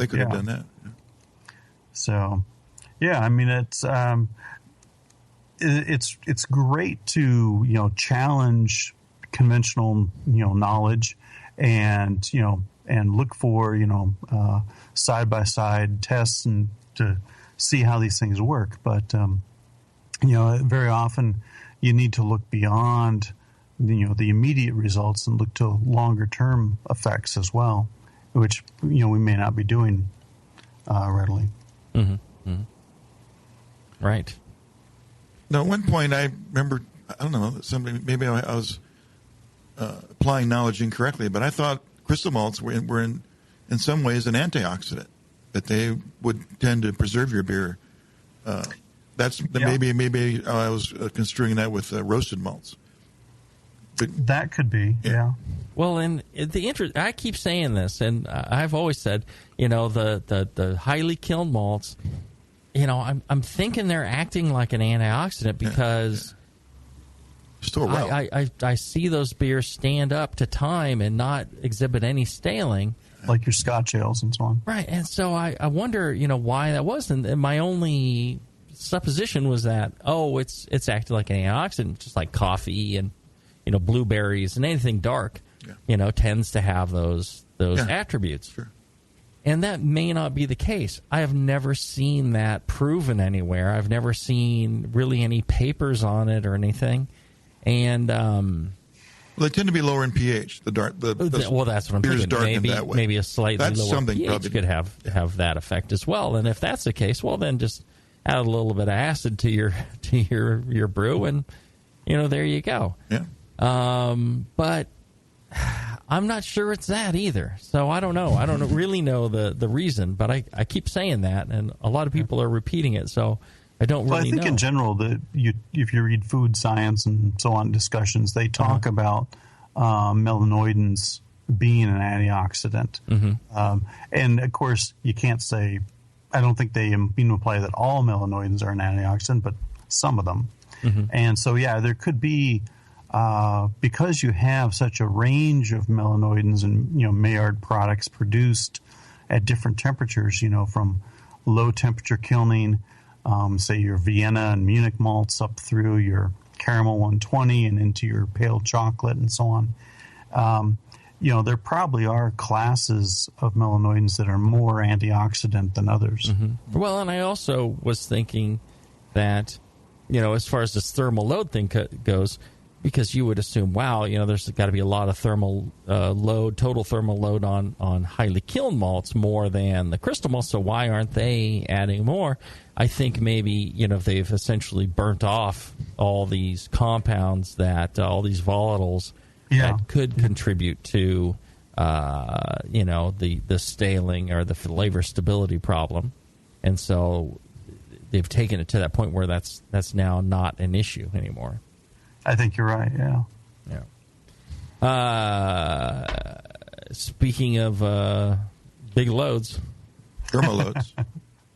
could have done that. So, I mean, it's great to challenge conventional knowledge and look for side by side tests and to see how these things work. But very often you need to look beyond the immediate results and look to longer term effects as well, which we may not be doing readily. Mm-hmm. Mm-hmm. Right. Now, at one point, I remember, I don't know, maybe I was applying knowledge incorrectly, but I thought crystal malts were in some ways an antioxidant, that they would tend to preserve your beer. Maybe I was construing that with roasted malts. But, that could be, yeah. Well, and I keep saying this, and I've always said, the highly kiln malts, I'm thinking they're acting like an antioxidant because I see those beers stand up to time and not exhibit any staling. Like your Scotch ales and so on. Right, and so I wonder, why that was. And my only supposition was that, it's acting like an antioxidant, just like coffee and, blueberries and anything dark, tends to have those attributes. Sure. And that may not be the case. I have never seen that proven anywhere. I've never seen really any papers on it or anything. And they tend to be lower in pH. Well, that's what I'm thinking. Maybe a slightly lower pH could have that effect as well. And if that's the case, well, then just add a little bit of acid to your brew, and there you go. Yeah. But I'm not sure it's that either. So I don't know. I don't really know the reason, but I keep saying that, and a lot of people are repeating it. So I don't really know. I think in general, if you read food science and so on discussions, they talk about melanoidins being an antioxidant. Mm-hmm. And of course, you can't say, I don't think they imply that all melanoidins are an antioxidant, but some of them. Mm-hmm. And so, there could be, because you have such a range of melanoidins and, Maillard products produced at different temperatures, from low temperature kilning, say your Vienna and Munich malts up through your caramel 120 and into your pale chocolate and so on. There probably are classes of melanoidins that are more antioxidant than others. Mm-hmm. Well, and I also was thinking that, as far as this thermal load thing goes, because you would assume, there's got to be a lot of thermal total thermal load on highly kiln malts more than the crystal malts, so why aren't they adding more? I think maybe, they've essentially burnt off all these compounds all these volatiles that could contribute to, the staling or the flavor stability problem. And so they've taken it to that point where that's now not an issue anymore. I think you're right, yeah. Yeah. Speaking of big loads. Thermal loads.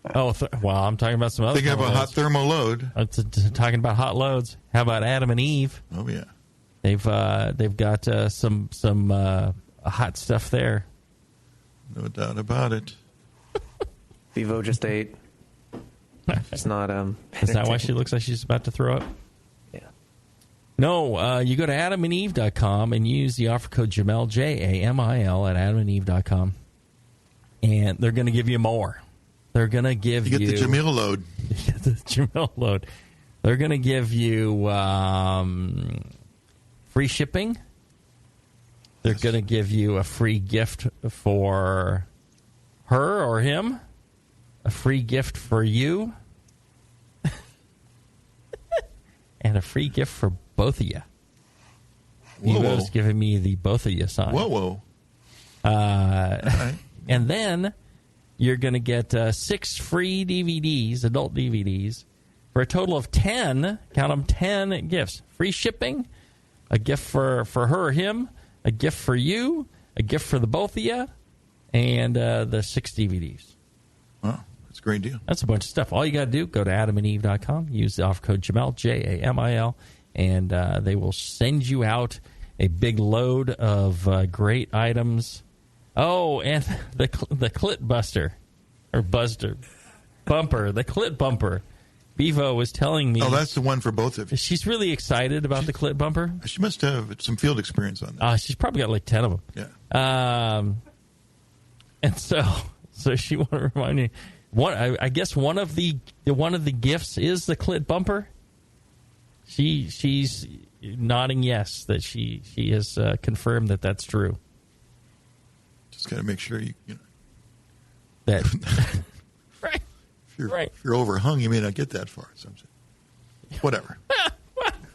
I'm talking about some other Thinking of a hot thermal load. Talking about hot loads. How about Adam and Eve? Oh, yeah. They've got some hot stuff there. No doubt about it. Vivo just ate. It's not. Is that why she looks like she's about to throw up? Yeah. No, you go to adamandeve.com and use the offer code Jamil, Jamil, at adamandeve.com. And they're going to give you more. They're going to give you... You get the Jamil load. The Jamil load. They're going to give you free shipping. They're going to give you a free gift for her or him. A free gift for you. And a free gift for both of you. Evo's giving me the both of you sign. Whoa. Right. And then you're going to get 6 free DVDs, adult DVDs, for a total of 10, count them, 10 gifts. Free shipping, a gift for her or him, a gift for you, a gift for the both of you, and the 6 DVDs. Wow, that's a great deal. That's a bunch of stuff. All you got to do, go to adamandeve.com, use the offer code Jamil, Jamil, and they will send you out a big load of great items. Oh, and the clit buster, or buster, bumper, the clit bumper. Bevo was telling me. Oh, that's the one for both of you. She's really excited about the clit bumper. She must have some field experience on that. She's probably got like 10 of them. Yeah. And so she wanted to remind me. I guess one of the gifts is the clit bumper. She's nodding yes that she has confirmed that that's true. Just got to make sure you know that. Right. If you're overhung, you may not get that far. So whatever.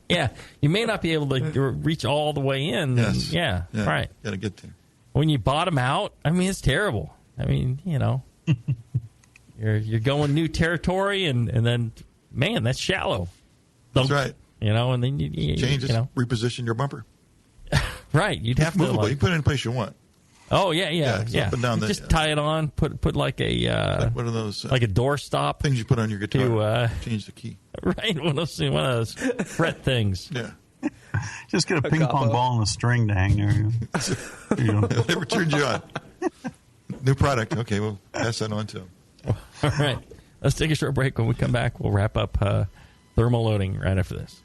Yeah, you may not be able to reach all the way in. Yes. Yeah. Right. Got to get there. When you bottom out, I mean, it's terrible. I mean, you know, you're going new territory, and then, man, that's shallow. That's right. You know, and then you change it, you know. Reposition your bumper. Right. You'd have movable. to, like, you put it in place you want. Oh, yeah. Up and down just tie it on, put like a like one of those like a door stop things you put on your guitar. Change the key. Right, one of those fret things. Yeah. Just get a ping pong ball and a string to hang there. Never turned you on. New product. Okay, we'll pass that on to him. All right. Let's take a short break. When we come back, we'll wrap up thermal loading right after this.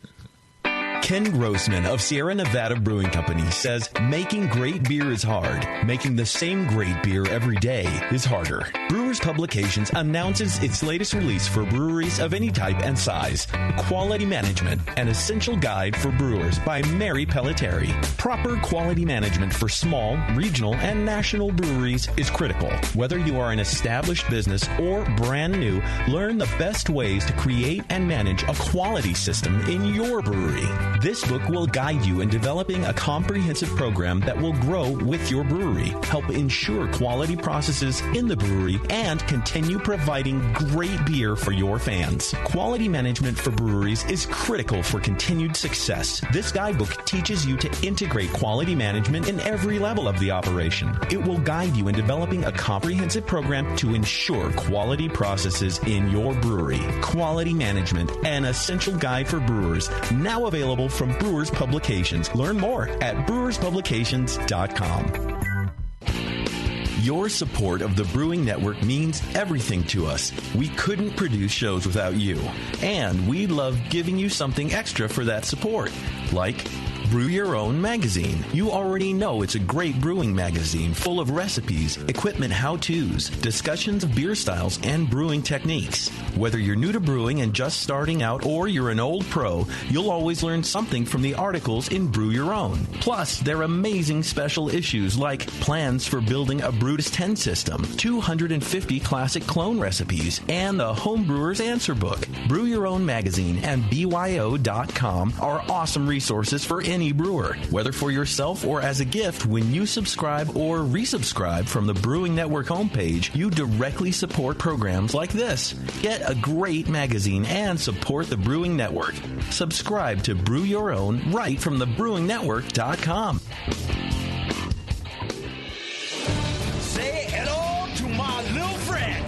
Ken Grossman of Sierra Nevada Brewing Company says making great beer is hard. Making the same great beer every day is harder. Brewers Publications announces its latest release for breweries of any type and size. Quality Management, an essential guide for brewers by Mary Pelletieri. Proper quality management for small, regional, and national breweries is critical. Whether you are an established business or brand new, learn the best ways to create and manage a quality system in your brewery. This book will guide you in developing a comprehensive program that will grow with your brewery, help ensure quality processes in the brewery, and continue providing great beer for your fans. Quality management for breweries is critical for continued success. This guidebook teaches you to integrate quality management in every level of the operation. It will guide you in developing a comprehensive program to ensure quality processes in your brewery. Quality Management, an essential guide for brewers, now available from Brewers Publications. Learn more at brewerspublications.com. Your support of the Brewing Network means everything to us. We couldn't produce shows without you. And we love giving you something extra for that support, like Brew Your Own magazine. You already know it's a great brewing magazine full of recipes, equipment how-tos, discussions of beer styles, and brewing techniques. Whether you're new to brewing and just starting out or you're an old pro, you'll always learn something from the articles in Brew Your Own. Plus, there are amazing special issues like plans for building a Brutus 10 system, 250 classic clone recipes, and the Homebrewer's Answer Book. Brew Your Own magazine and BYO.com are awesome resources for any brewer, whether for yourself or as a gift. When you subscribe or resubscribe from the Brewing Network homepage, you directly support programs like this. Get a great magazine and support the Brewing Network. Subscribe to Brew Your Own right from thebrewingnetwork.com. Say hello to my little friend.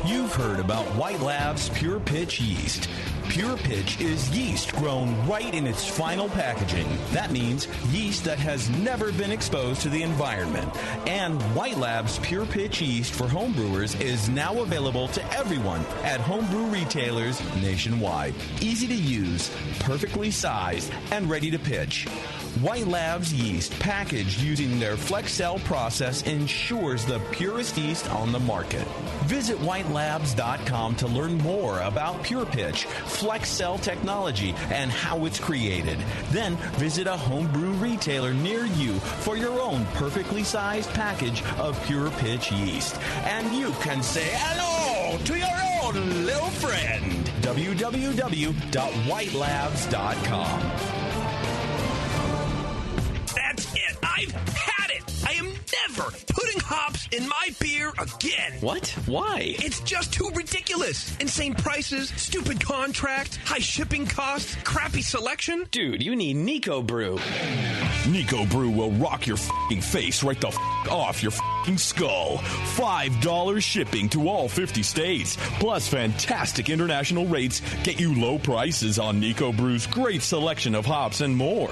You've heard about White Labs Pure Pitch yeast. Pure Pitch is yeast grown right in its final packaging. That means yeast that has never been exposed to the environment. And White Labs Pure Pitch yeast for homebrewers is now available to everyone at homebrew retailers nationwide. Easy to use, perfectly sized, and ready to pitch. White Labs yeast, packaged using their Flex Cell process, ensures the purest yeast on the market. Visit whitelabs.com to learn more about Pure Pitch, Flex Cell technology, and how it's created. Then visit a homebrew retailer near you for your own perfectly sized package of Pure Pitch yeast. And you can say hello to your own little friend. www.whitelabs.com. That's it. I've had it. I am never putting hops in my beer again. What? Why? It's just too ridiculous. Insane prices, stupid contracts, high shipping costs, crappy selection. Dude, you need Nico Brew. Nico Brew will rock your f***ing face right the f*** off your f***ing skull. $5 shipping to all 50 states, plus fantastic international rates get you low prices on Nico Brew's great selection of hops and more.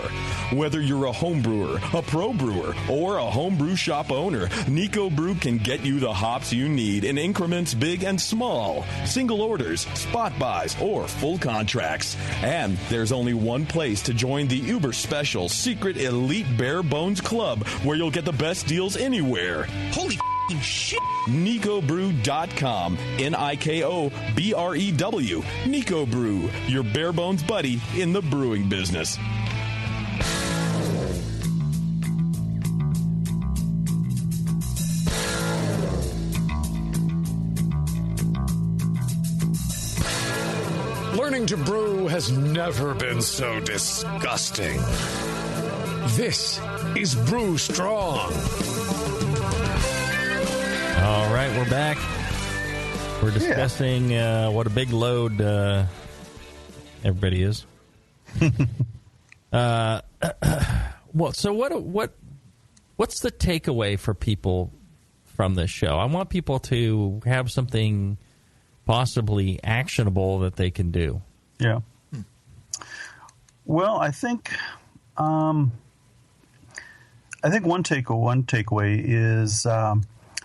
Whether you're a home brewer, a pro brewer, or a homebrew shop owner, Nico Brew can get you the hops you need in increments big and small, single orders, spot buys, or full contracts. And there's only one place to join the uber special secret elite bare bones club where you'll get the best deals anywhere. Holy shit. NicoBrew.com. NIKOBREW. Nico Brew, your bare bones buddy in the brewing business. Learning to brew has never been so disgusting. This is Brew Strong. All right, we're back. We're discussing what a big load everybody is. Well, so what's the takeaway for people from this show? I want people to have something possibly actionable that they can do. Yeah. Well, I think one takeaway is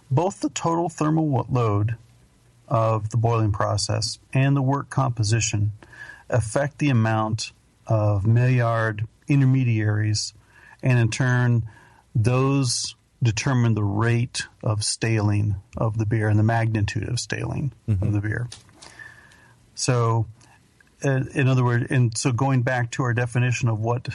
both the total thermal load of the boiling process and the wort composition affect the amount of Maillard intermediaries, and in turn, those determine the rate of staling of the beer and the magnitude of staling of the beer. So, in other words, and so going back to our definition of what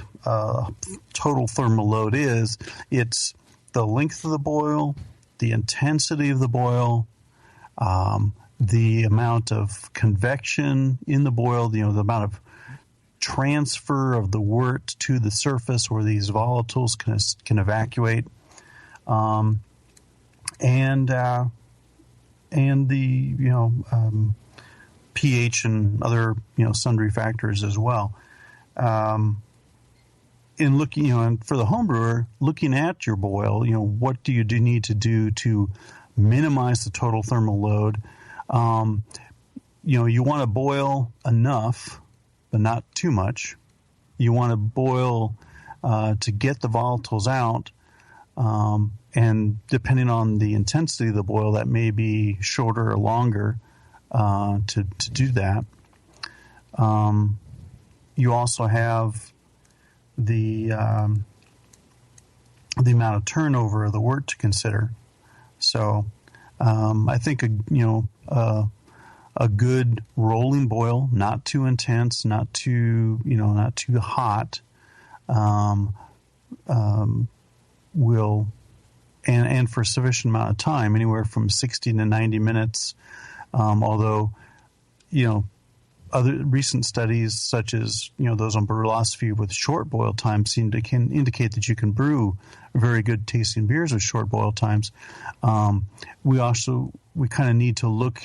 total thermal load is, it's the length of the boil, the intensity of the boil, the amount of convection in the boil, the amount of transfer of the wort to the surface where these volatiles can evacuate, and the pH and other sundry factors as well. In looking, and for the home brewer, looking at your boil, what do you need to do to minimize the total thermal load? You want to boil enough, but not too much. You want to boil to get the volatiles out, and depending on the intensity of the boil, that may be shorter or longer to do that. You also have the amount of turnover of the wort to consider. So I think a good rolling boil, not too intense, not too hot, will and for a sufficient amount of time, anywhere from 60 to 90 minutes. Although other recent studies, such as those on Brewlosophy with short boil times, seem to indicate that you can brew very good tasting beers with short boil times. We kind of need to look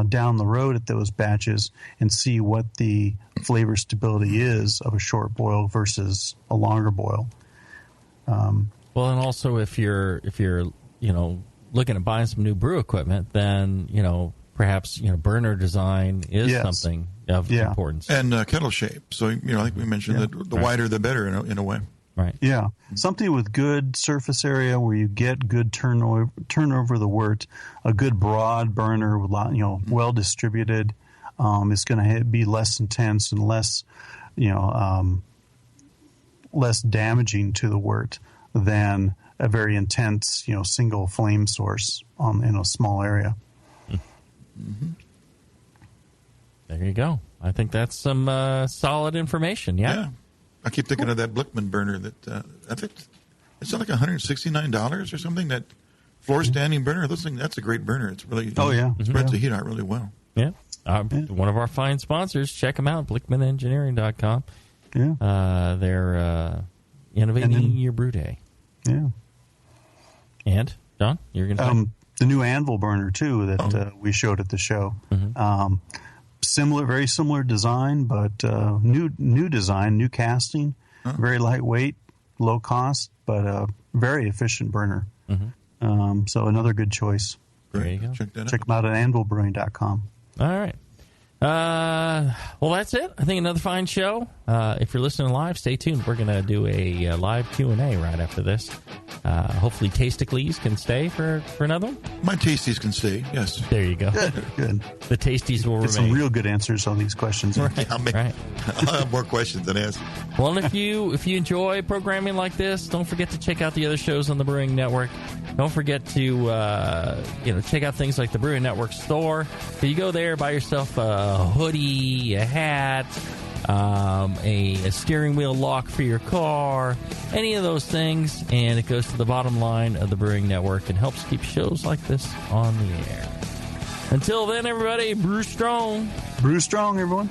down the road at those batches and see what the flavor stability is of a short boil versus a longer boil. Well, and also if you're looking at buying some new brew equipment, then perhaps burner design is something of importance, and kettle shape. So I think we mentioned that the wider the better in a way. Right. Yeah. Something with good surface area where you get good turnover of the wort, a good broad burner, well distributed, is going to be less intense and less damaging to the wort than a very intense, single flame source in a small area. Mm-hmm. There you go. I think that's some solid information. Yeah. I keep thinking of that Blickman burner that I think it's like $169 or something. That floor standing burner. That's a great burner. It's really spreads the heat out really well. Yeah. One of our fine sponsors. Check them out. BlickmanEngineering.com. Yeah. They're innovating your brew day. Yeah. And John, you're going to the new anvil burner too that we showed at the show. Very similar design, but new design, new casting, very lightweight, low cost, but very efficient burner. So another good choice. There you go. Check them out at anvilbrewing.com. All right. Well, that's it. I think another fine show. If you're listening live, stay tuned. We're going to do a live Q&A right after this. Hopefully Tasticles can stay for another one. My Tasties can stay, yes. There you go. Good. The Tasties will remain. Some real good answers on these questions. Right. I'll have more questions than answers. Well, and if you enjoy programming like this, don't forget to check out the other shows on the Brewing Network. Don't forget to check out things like the Brewing Network store. If you go there, buy yourself a hoodie, a hat, a steering wheel lock for your car, any of those things, and it goes to the bottom line of the Brewing Network and helps keep shows like this on the air. Until then, everybody, brew strong. Brew strong, everyone.